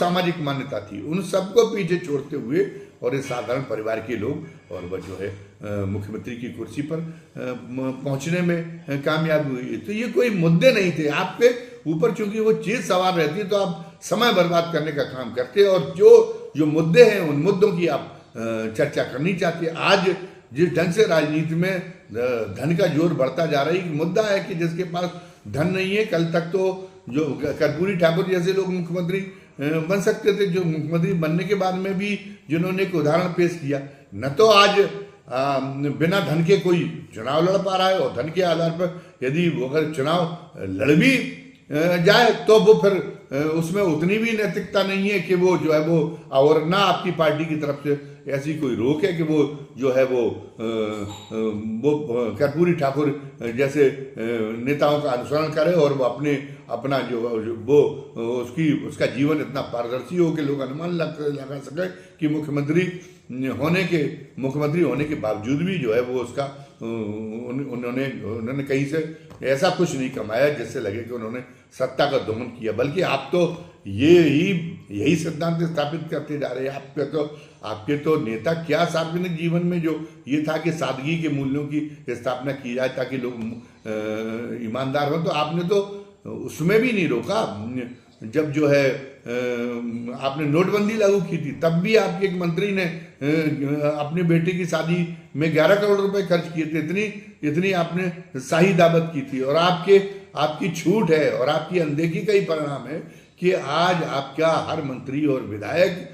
सामाजिक मान्यता थी उन सबको पीछे छोड़ते हुए और इस साधारण परिवार के लोग और वह जो है मुख्यमंत्री की कुर्सी पर पहुंचने में कामयाब हुई। तो ये कोई मुद्दे नहीं थे आपके ऊपर, चूंकि वो चीज सवाल रहती तो आप समय बर्बाद करने का काम करते और जो मुद्दे हैं उन मुद्दों की आप चर्चा करनी चाहती है। आज जिस ढंग से राजनीति में धन का जोर बढ़ता जा रहा है, मुद्दा है कि जिसके पास धन नहीं है, कल तक तो जो कर्पूरी ठाकुर जैसे लोग मुख्यमंत्री बन सकते थे, जो मुख्यमंत्री बनने के बाद में भी जिन्होंने एक उदाहरण पेश किया, न तो आज बिना धन के कोई चुनाव लड़ पा रहा है और धन के आधार पर यदि वो अगर चुनाव लड़ भी जाए तो वो फिर उसमें उतनी भी नैतिकता नहीं है कि वो जो है वो, और ना आपकी पार्टी की तरफ से ऐसी कोई रोक है कि वो जो है वो कर्पूरी ठाकुर जैसे नेताओं का अनुसरण करे और वो अपना जो वो उसका जीवन इतना पारदर्शी हो कि लोग अनुमान लगा सके कि मुख्यमंत्री होने के बावजूद भी जो है वो उसका उन्होंने कहीं से ऐसा कुछ नहीं कमाया जिससे लगे कि उन्होंने सत्ता का दोहन किया, बल्कि आप तो यही सिद्धांत स्थापित करते जा रहे हैं। आपके तो नेता क्या सार्वजनिक जीवन में जो ये था कि सादगी के मूल्यों की स्थापना की जाए ताकि लोग ईमानदार हों, तो आपने तो उसमें भी नहीं रोका। जब जो है आपने नोटबंदी लागू की थी तब भी आपके एक मंत्री ने अपने बेटे की शादी में 11 करोड़ रुपए खर्च किए थे, इतनी आपने शाही दावत की थी। और आपकी छूट है और आपकी अनदेखी का ही परिणाम है कि आज आपका हर मंत्री और विधायक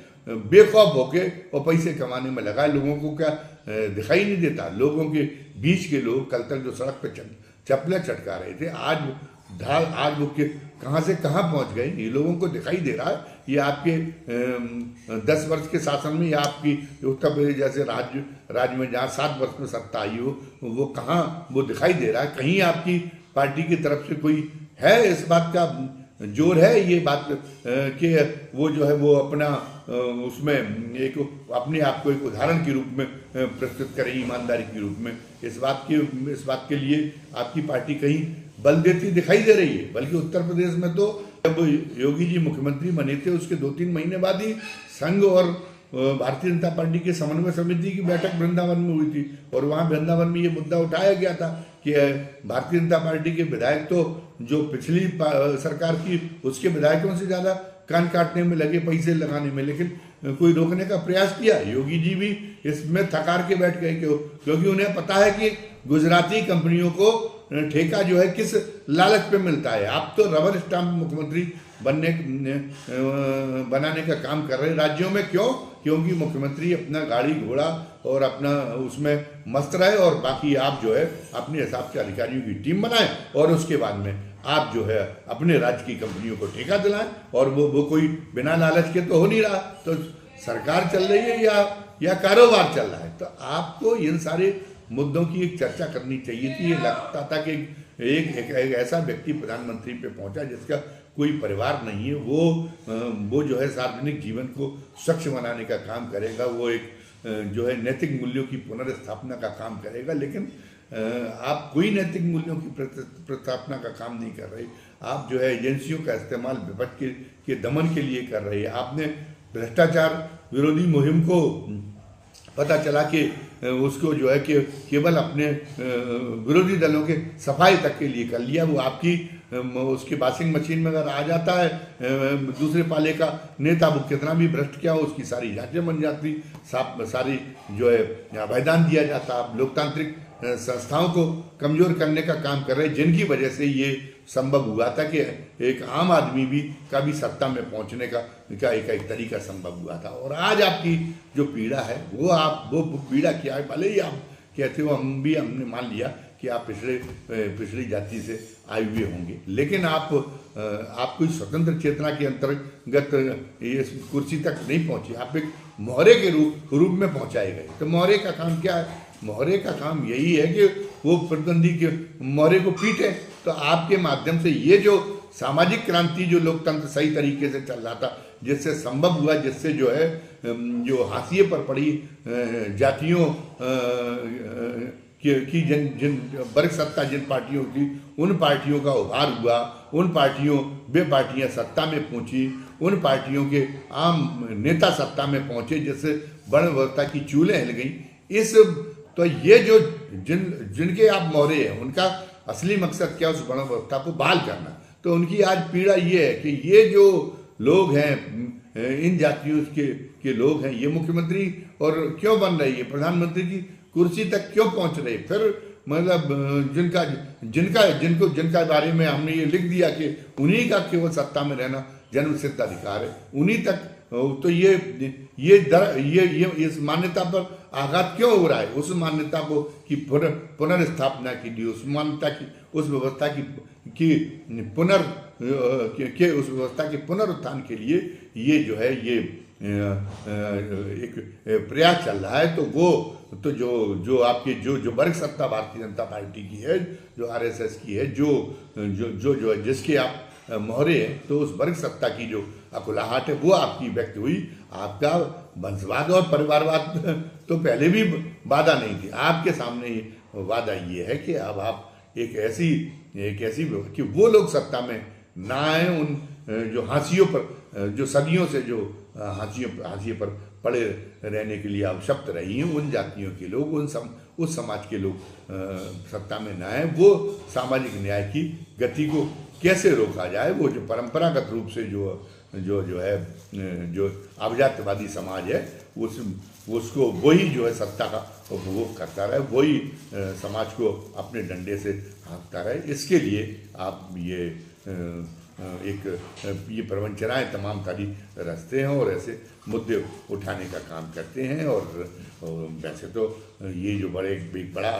बेखौफ होके और पैसे कमाने में लगा। लोगों को क्या दिखाई नहीं देता? लोगों के बीच के लोग कल तक जो सड़क पर चप्पलें चटका रहे थे, आज वो कहाँ से कहाँ पहुँच गए, ये लोगों को दिखाई दे रहा है। ये आपके 10 वर्ष के शासन में या आपकी उत्तर प्रदेश जैसे राज्य में जहाँ 7 वर्ष में सत्ता आई हो, वो कहाँ वो दिखाई दे रहा है? कहीं आपकी पार्टी की तरफ से कोई है इस बात का जोर है, ये बात कि वो जो है वो अपना उसमें एक अपने आप को एक उदाहरण के रूप में प्रस्तुत करें, ईमानदारी के रूप में? इस बात के लिए आपकी पार्टी कहीं बल देती दिखाई दे रही है। बल्कि उत्तर प्रदेश में तो जब योगी जी मुख्यमंत्री बने थे उसके 2-3 महीने बाद ही संघ और भारतीय जनता पार्टी के समन्वय समिति की बैठक वृंदावन में हुई थी और वहाँ वृंदावन में ये मुद्दा उठाया गया था कि भारतीय जनता पार्टी के विधायक तो जो पिछली सरकार की उसके विधायकों से ज़्यादा कान काटने में लगे, पैसे लगाने में, लेकिन कोई रोकने का प्रयास किया। योगी जी भी इसमें थकार के बैठ गए क्योंकि उन्हें पता है कि गुजराती कंपनियों को ठेका जो है किस लालच पे मिलता है। आप तो रबर स्टाम्प मुख्यमंत्री बनाने का काम कर रहे हैं राज्यों में। क्यों? क्योंकि मुख्यमंत्री अपना गाड़ी घोड़ा और अपना उसमें मस्त रहे और बाकी आप जो है अपने हिसाब से अधिकारियों की टीम बनाएं और उसके बाद में आप जो है अपने राज्य की कंपनियों को ठेका दिलाएं। और वो कोई बिना लालच के तो हो नहीं रहा, तो सरकार चल रही है या कारोबार चल रहा है। तो आपको इन सारे मुद्दों की एक चर्चा करनी चाहिए थी। ये लगता था कि एक ऐसा व्यक्ति प्रधानमंत्री पे पहुंचा जिसका कोई परिवार नहीं है, वो जो है सार्वजनिक जीवन को स्वच्छ बनाने का काम करेगा, वो एक जो है नैतिक मूल्यों की पुनर्स्थापना का काम करेगा। लेकिन आप कोई नैतिक मूल्यों की प्रतिस्थापना का काम नहीं कर रहे। आप जो है एजेंसियों का इस्तेमाल विपक्ष के दमन के लिए कर रहे हैं। आपने भ्रष्टाचार विरोधी मुहिम को पता चला कि उसको जो है कि केवल अपने विरोधी दलों के सफाई तक के लिए कर लिया। वो आपकी उसकी वॉशिंग मशीन में अगर आ जाता है दूसरे पाले का नेता, वो कितना भी भ्रष्ट क्या हो उसकी सारी जांचें बन जाती, सारी जो है अभयदान दिया जाता। आप लोकतांत्रिक संस्थाओं को कमजोर करने का काम कर रहे हैं, जिनकी वजह से ये संभव हुआ था कि एक आम आदमी का भी सत्ता में पहुंचने का एक तरीका संभव हुआ था। और आज आपकी जो पीड़ा है वो पीड़ा क्या है? भले ही आप कहते हो हमने मान लिया कि आप पिछड़ी जाति से आए हुए होंगे, लेकिन आप कोई स्वतंत्र चेतना के अंतर्गत इस कुर्सी तक नहीं पहुंचे। आप एक मोहरे के रूप में पहुंचाए गए। तो मोहरे का काम क्या है? मोहरे का काम यही है कि वो प्रतिद्वंदी के मोहरे को पीटे। तो आपके माध्यम से ये जो सामाजिक क्रांति, जो लोकतंत्र सही तरीके से चल रहा था, जिससे संभव हुआ, जिससे जो है जो हाशिए पर पड़ी जातियों की जिन वर्ग सत्ता जिन पार्टियों की, उन पार्टियों का उभार हुआ, वे पार्टियां सत्ता में पहुंची उन पार्टियों के आम नेता सत्ता में पहुंचे जिससे वर्ण व्यवस्था की चूलें हिल गई। इस तो ये जो जिनके आप मोहरे हैं उनका असली मकसद क्या, उस वर्ण व्यवस्था को बहाल करना। तो उनकी आज पीड़ा ये है कि ये जो लोग हैं, इन जातियों के लोग हैं, ये मुख्यमंत्री और क्यों बन रही है, प्रधानमंत्री की कुर्सी तक क्यों पहुंच रहे। फिर मतलब जिनका बारे में हमने ये लिख दिया कि उन्हीं का केवल सत्ता में रहना जन्म सिद्ध अधिकार है, उन्हीं तक। तो ये इस मान्यता पर आघात क्यों हो रहा है, उस मान्यता को की पुनर्स्थापना के लिए, उस मान्यता की, उस व्यवस्था की उस व्यवस्था के पुनरुत्थान के लिए ये जो है ये एक प्रयास चल रहा है। तो वो तो जो आपके जो वर्ग सत्ता भारतीय जनता पार्टी की है, जो आरएसएस की है, जो है जिसके आप मोहरे हैं, तो उस वर्ग सत्ता की जो अकुलाहट है वो आपकी व्यक्त हुई। आपका वंशवाद और परिवारवाद तो पहले भी वादा नहीं थी, आपके सामने वादा ये है कि अब आप एक ऐसी कि वो लोग सत्ता में ना आए, उन जो हाशियों पर, जो सदियों से जो हाशिए पर पड़े रहने के लिए आवश्यक रही हैं, उन जातियों के लोग, उस समाज के लोग सत्ता में ना आए। वो सामाजिक न्याय की गति को कैसे रोका जाए, वो जो परंपरागत रूप से जो अभिजात्यवादी समाज है उसको वही जो है सत्ता का उपभोग करता रहे, वही समाज को अपने डंडे से हाँकता रहे। इसके लिए आप ये प्रवंचनाएं तमाम तारी रचते हैं और ऐसे मुद्दे उठाने का काम करते हैं। और वैसे तो ये जो बड़ा